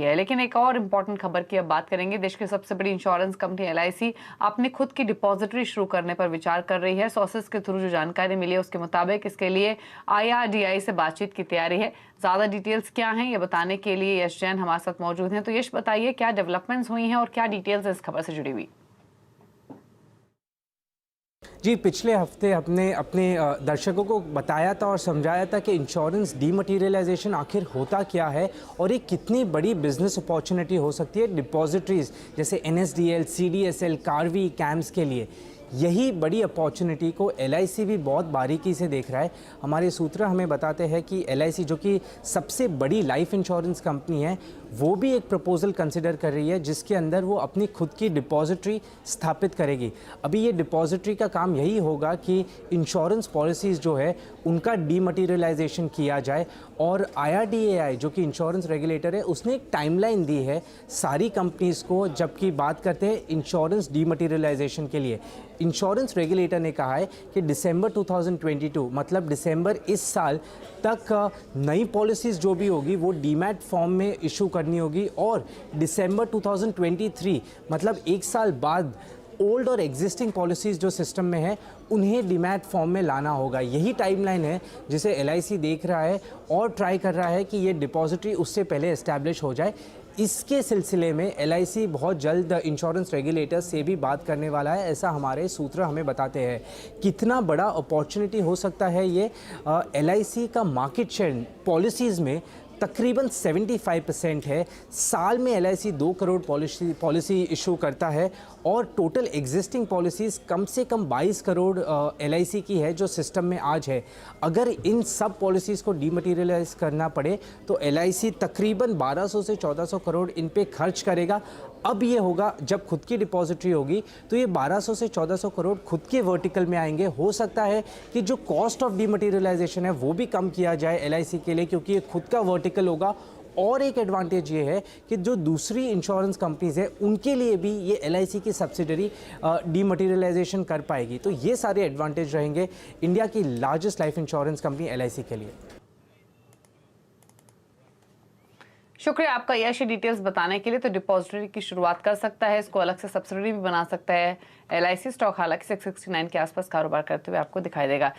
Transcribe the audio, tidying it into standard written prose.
है। लेकिन एक और इम्पोर्टेंट खबर की अब बात करेंगे। देश की सबसे बड़ी इंश्योरेंस कंपनी एलआईसी अपनी खुद की डिपॉजिटरी शुरू करने पर विचार कर रही है। सोर्सेस के थ्रू जो जानकारी मिली है उसके मुताबिक इसके लिए आईआरडीआई से बातचीत की तैयारी है। ज्यादा डिटेल्स क्या हैं ये बताने के लिए यश जैन हमारे साथ मौजूद हैं। तो यश, बताइए क्या डेवलपमेंट्स हुई हैं और क्या डिटेल्स इस खबर से जुड़ी हुई? जी, पिछले हफ्ते हमने अपने दर्शकों को बताया था और समझाया था कि इंश्योरेंस डीमटीरियलाइजेशन आखिर होता क्या है और ये कितनी बड़ी बिजनेस अपॉर्चुनिटी हो सकती है डिपॉजिटरीज जैसे एनएसडीएल, सीडीएसएल, कार्वी, कैम्स के लिए। यही बड़ी अपॉर्चुनिटी को एलआईसी भी बहुत बारीकी से देख रहा है। हमारे सूत्र हमें बताते हैं कि एलआईसी, जो कि सबसे बड़ी लाइफ इंश्योरेंस कंपनी है, वो भी एक प्रपोजल कंसिडर कर रही है जिसके अंदर वो अपनी खुद की डिपॉजिटरी स्थापित करेगी। अभी ये डिपॉजिटरी का काम यही होगा कि इंश्योरेंस पॉलिसीज़ जो है उनका डीमटीरियलाइजेशन किया जाए। और आईआरडीएआई, जो कि इंश्योरेंस रेगुलेटर है, उसने एक टाइमलाइन दी है सारी कंपनीज़ को जबकि बात करते हैं इंश्योरेंस डीमटीरियलाइजेशन के लिए। इंश्योरेंस रेगुलेटर ने कहा है कि दिसंबर 2022 मतलब दिसंबर इस साल तक नई पॉलिसीज़ जो भी होगी वो डीमैट फॉर्म में इशू करनी होगी और दिसंबर 2023 मतलब एक साल बाद ओल्ड और एग्जिस्टिंग पॉलिसीज़ जो सिस्टम में है उन्हें डीमैट फॉर्म में लाना होगा। यही टाइमलाइन है जिसे एलआईसी देख रहा है और ट्राई कर रहा है कि ये डिपॉजिटरी उससे पहले एस्टैब्लिश हो जाए। इसके सिलसिले में एलआईसी बहुत जल्द इंश्योरेंस रेगुलेटर से भी बात करने वाला है, ऐसा हमारे सूत्र हमें बताते हैं। कितना बड़ा अपॉर्चुनिटी हो सकता है ये? एलआईसी का मार्केट शेयर पॉलिसीज़ में तकरीबन 75% है। साल में एलआईसी 2 करोड़ पॉलिसी इशू करता है और टोटल एग्जिस्टिंग पॉलिसीज़ कम से कम 22 करोड़ एलआईसी की है जो सिस्टम में आज है। अगर इन सब पॉलिसीज़ को डीमटीरियलाइज करना पड़े तो एलआईसी तकरीबन 1200 से 1400 करोड़ इन पे खर्च करेगा। अब ये होगा जब खुद की डिपॉजिटरी होगी तो ये 1200 से 1400 करोड़ खुद के वर्टिकल में आएंगे। हो सकता है कि जो कॉस्ट ऑफ डीमटीरियलाइजेशन है वो भी कम किया जाए एलआईसी के लिए, क्योंकि ये खुद का वर्टिकल होगा। और एक एडवांटेज ये है कि जो दूसरी इंश्योरेंस कंपनीज़ है उनके लिए भी ये एलआईसी की सब्सिडरी डीमटीरियलाइजेशन कर पाएगी। तो ये सारे एडवांटेज रहेंगे इंडिया की largest life insurance company LIC के लिए। शुक्रिया आपका यश, डिटेल्स बताने के लिए। तो डिपॉजिटरी की शुरुआत कर सकता है, इसको अलग से सब्सिडरी भी बना सकता है एलआईसी। स्टॉक हालांकि 669 के आसपास कारोबार करते हुए आपको दिखाई देगा।